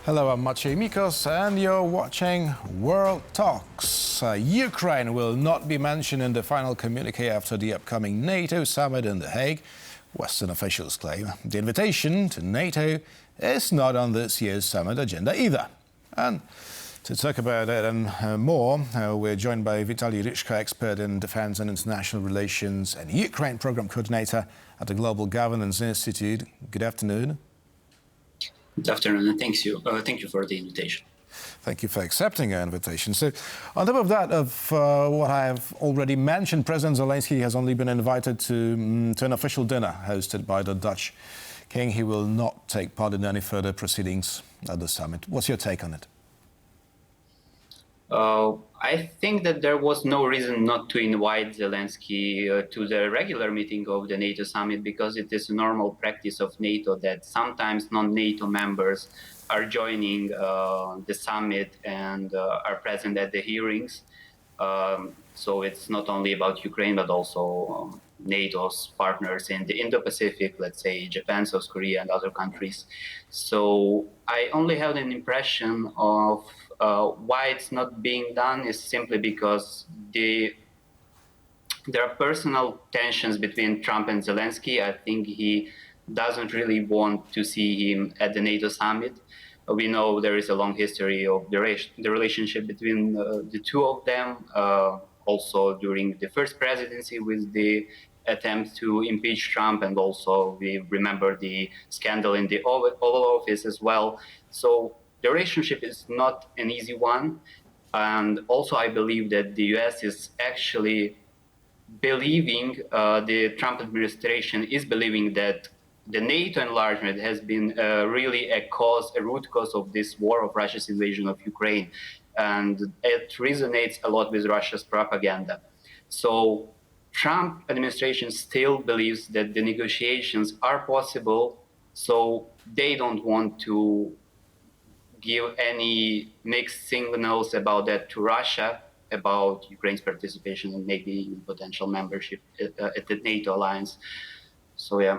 Hello, I'm Maciej Mikos, and you're watching World Talks. Ukraine will not be mentioned in the final communique after the upcoming NATO summit in The Hague, Western officials claim. The invitation to NATO is not on this year's summit agenda either. And to talk about it and more, we're joined by Vitalii Rishko, expert in defense and international relations and Ukraine program coordinator at the Global Governance Institute. Good afternoon. Good afternoon, and thank you for the invitation. Thank you for accepting our invitation. So, on top of that, what I have already mentioned, President Zelensky has only been invited to an official dinner hosted by the Dutch king. He will not take part in any further proceedings at the summit. What's your take on it? I think that there was no reason not to invite Zelensky to the regular meeting of the NATO summit, because it is a normal practice of NATO that sometimes non-NATO members are joining the summit and are present at the hearings. So it's not only about Ukraine, but also NATO's partners in the Indo-Pacific, let's say Japan, South Korea, and other countries. So I only have an impression of why it's not being done is simply because there are personal tensions between Trump and Zelensky. I think he doesn't really want to see him at the NATO summit. We know there is a long history of the relationship between the two of them, also during the first presidency with the attempt to impeach Trump, and also we remember the scandal in the Oval Office as well. So the relationship is not an easy one, and also I believe that the US is actually believing, the Trump administration is believing that the NATO enlargement has been really a root cause of this war, of Russia's invasion of Ukraine, and it resonates a lot with Russia's propaganda. So Trump administration still believes that the negotiations are possible, so they don't want to give any mixed signals about that to Russia, about Ukraine's participation and maybe potential membership at the NATO alliance. So, yeah.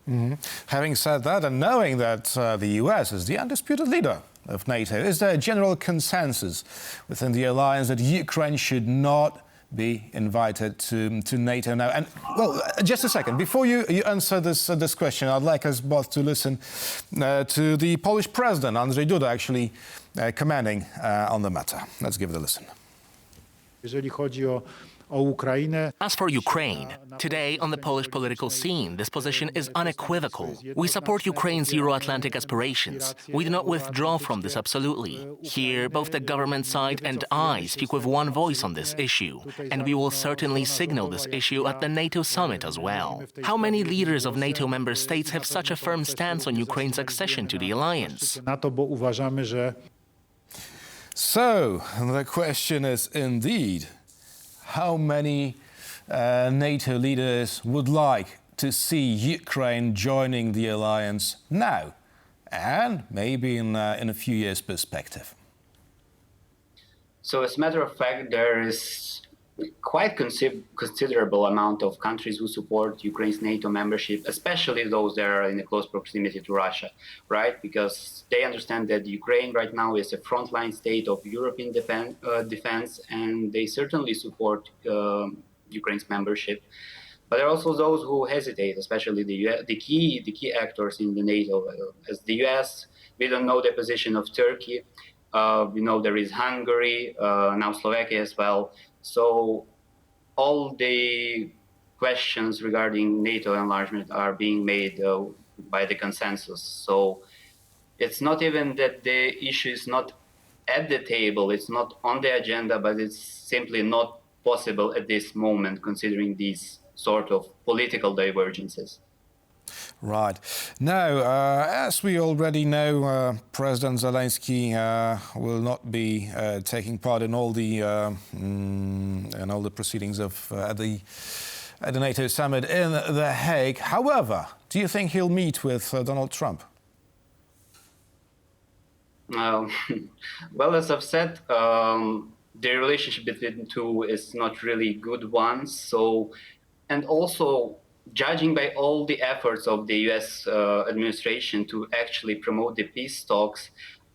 Mm-hmm. Having said that, and knowing that the US is the undisputed leader of NATO, is there a general consensus within the alliance that Ukraine should not be invited to NATO now? And, well, just a second. Before you answer this question, I'd like us both to listen to the Polish president, Andrzej Duda, actually commenting on the matter. Let's give it a listen. As for Ukraine, today on the Polish political scene, this position is unequivocal. We support Ukraine's Euro-Atlantic aspirations. We do not withdraw from this absolutely. Here, both the government side and I speak with one voice on this issue, and we will certainly signal this issue at the NATO summit as well. How many leaders of NATO member states have such a firm stance on Ukraine's accession to the alliance? So, the question is indeed, how many NATO leaders would like to see Ukraine joining the alliance now, and maybe in a few years' perspective? So, as a matter of fact, there is quite considerable amount of countries who support Ukraine's NATO membership, especially those that are in a close proximity to Russia, right? Because they understand that Ukraine right now is a frontline state of European defense, and they certainly support Ukraine's membership. But there are also those who hesitate, especially the key actors in the NATO. As the US, we don't know the position of Turkey. We know there is Hungary, now Slovakia as well. So all the questions regarding NATO enlargement are being made by the consensus. So it's not even that the issue is not at the table, it's not on the agenda, but it's simply not possible at this moment, considering these sort of political divergences. Right. Now, as we already know, President Zelensky will not be taking part in all the proceedings of at the NATO summit in The Hague. However, do you think he'll meet with Donald Trump? Well, as I've said, the relationship between the two is not really good one. So, and also, judging by all the efforts of the US administration to actually promote the peace talks,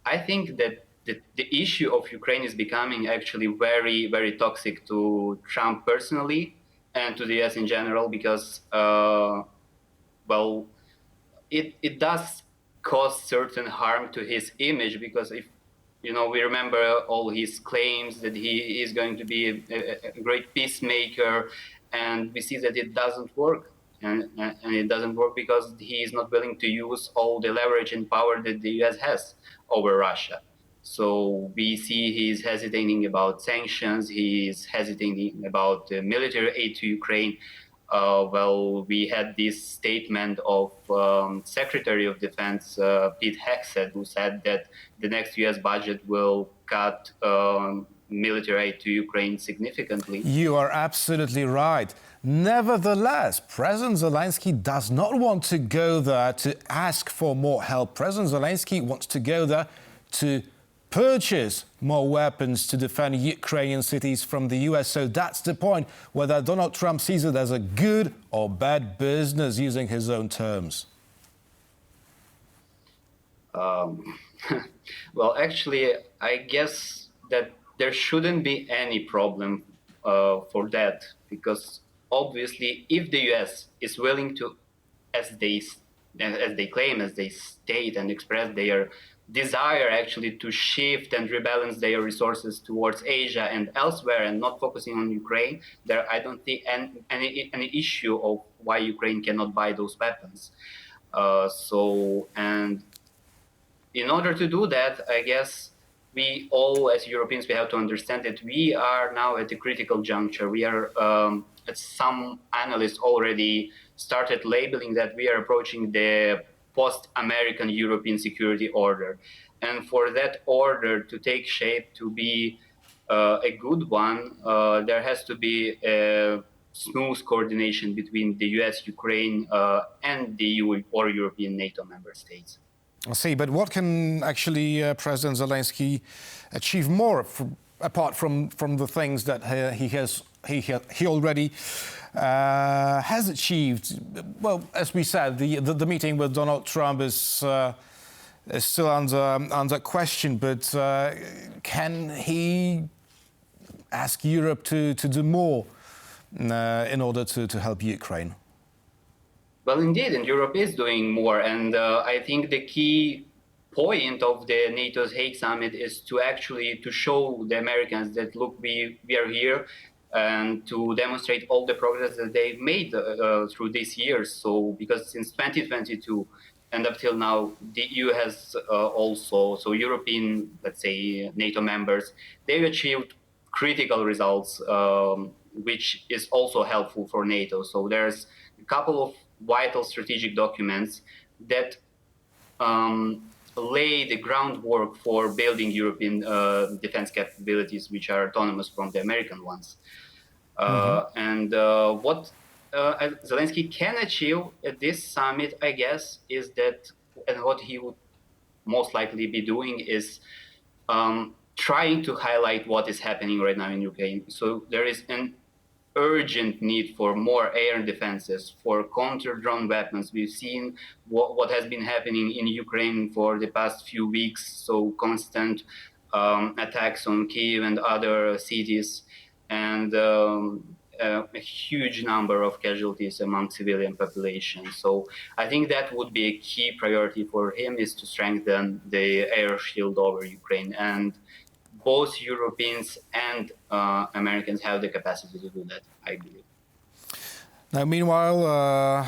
I think that the issue of Ukraine is becoming actually very, very toxic to Trump personally and to the US in general because, well, it does cause certain harm to his image because if we remember all his claims that he is going to be a great peacemaker, and we see that it doesn't work, and it doesn't work because he is not willing to use all the leverage and power that the US has over Russia. So we see he's hesitating about sanctions, he's hesitating about military aid to Ukraine. Well, we had this statement of Secretary of Defense Pete Hegseth, who said that the next U.S. budget will cut military aid to Ukraine significantly. You are absolutely right. Nevertheless, President Zelensky does not want to go there to ask for more help. President Zelensky wants to go there to purchase more weapons to defend Ukrainian cities from the US. So that's the point, whether Donald Trump sees it as a good or bad business, using his own terms. Well, actually, I guess that there shouldn't be any problem for that, because obviously, if the US is willing to, as they claim, as they state and express their desire actually to shift and rebalance their resources towards Asia and elsewhere and not focusing on Ukraine, there I don't see any issue of why Ukraine cannot buy those weapons. And in order to do that, I guess we all, as Europeans, we have to understand that we are now at a critical juncture. We are, as some analysts already started labeling that, we are approaching the post-American European security order. And for that order to take shape, to be a good one, there has to be a smooth coordination between the US, Ukraine, and the EU or European NATO member states. I see, but what can actually President Zelensky achieve more, apart from the things that he already has achieved? Well, as we said, the meeting with Donald Trump is still under question, but can he ask Europe to do more in order to help Ukraine? Well, indeed, and Europe is doing more. And I think the key point of the NATO's Hague Summit is to actually to show the Americans that, look, we are here, and to demonstrate all the progress that they've made through these years. So, because since 2022 and up till now, the EU has also, so European, let's say, NATO members, they've achieved critical results, which is also helpful for NATO. So there's a couple of vital strategic documents that lay the groundwork for building European defense capabilities, which are autonomous from the American ones. And what Zelensky can achieve at this summit, I guess, is that, and what he would most likely be doing is trying to highlight what is happening right now in Ukraine. So there is an urgent need for more air defenses, for counter-drone weapons. We've seen what has been happening in Ukraine for the past few weeks, so constant attacks on Kyiv and other cities, and a huge number of casualties among civilian population. So I think that would be a key priority for him, is to strengthen the air shield over Ukraine. And both Europeans and Americans have the capacity to do that, I believe. Now, meanwhile,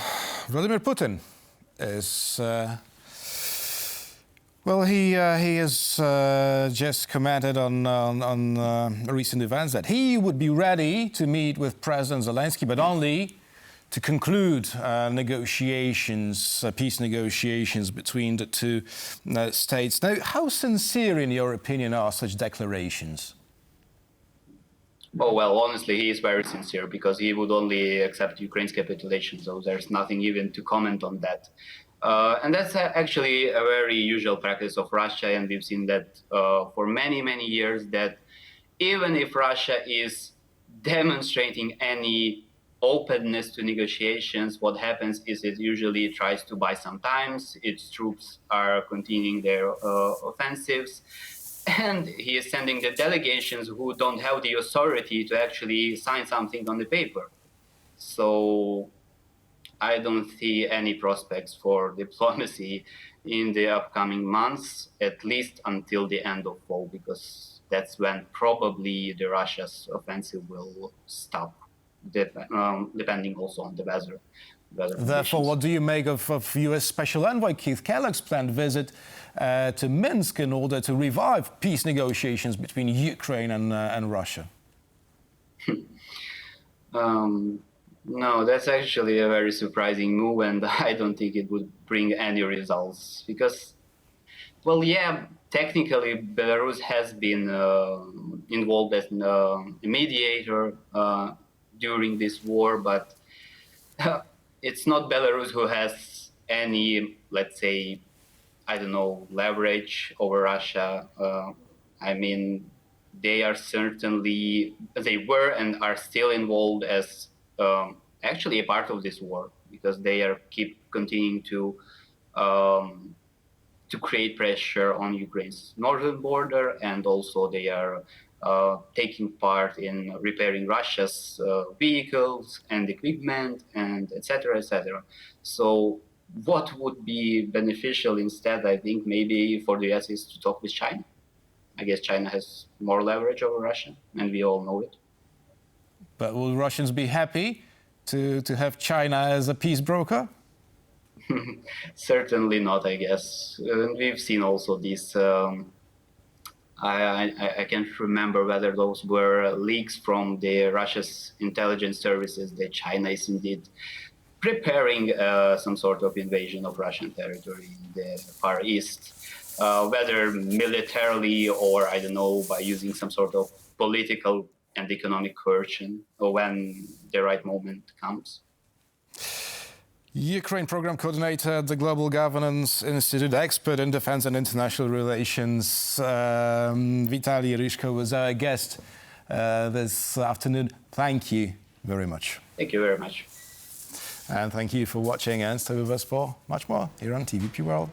Vladimir Putin is... well, he has just commented on recent events that he would be ready to meet with President Zelensky, but only to conclude negotiations, peace negotiations between the two states. Now, how sincere, in your opinion, are such declarations? Oh, well, honestly, he is very sincere, because he would only accept Ukraine's capitulation, so there's nothing even to comment on that. And that's actually a very usual practice of Russia, and we've seen that for many, many years, that even if Russia is demonstrating any openness to negotiations, what happens is it usually tries to buy some time. Its troops are continuing their offensives, and he is sending the delegations who don't have the authority to actually sign something on the paper. So I don't see any prospects for diplomacy in the upcoming months, at least until the end of fall, because that's when probably the Russia's offensive will stop, depending also on the weather. Therefore, what do you make of U.S. Special Envoy Keith Kellogg's planned visit to Minsk in order to revive peace negotiations between Ukraine and Russia? No, that's actually a very surprising move, and I don't think it would bring any results because, well, yeah, technically Belarus has been involved as a mediator during this war, but it's not Belarus who has any, let's say, I don't know, leverage over Russia. I mean, they were and are still involved as actually a part of this war because they keep continuing to create pressure on Ukraine's northern border, and also they are taking part in repairing Russia's vehicles and equipment, and etc., etc. So what would be beneficial instead, I think, maybe for the US is to talk with China. I guess China has more leverage over Russia, and we all know it. But will Russians be happy to have China as a peace broker? Certainly not, I guess. We've seen also these, I can't remember whether those were leaks from the Russia's intelligence services that China is indeed preparing some sort of invasion of Russian territory in the Far East. Whether militarily or, I don't know, by using some sort of political and economic coercion when the right moment comes. Ukraine Program Coordinator at the Global Governance Institute, expert in defense and international relations, Vitalii Rishko was our guest this afternoon. Thank you very much. Thank you very much. And thank you for watching and stay with us for much more here on TVP World.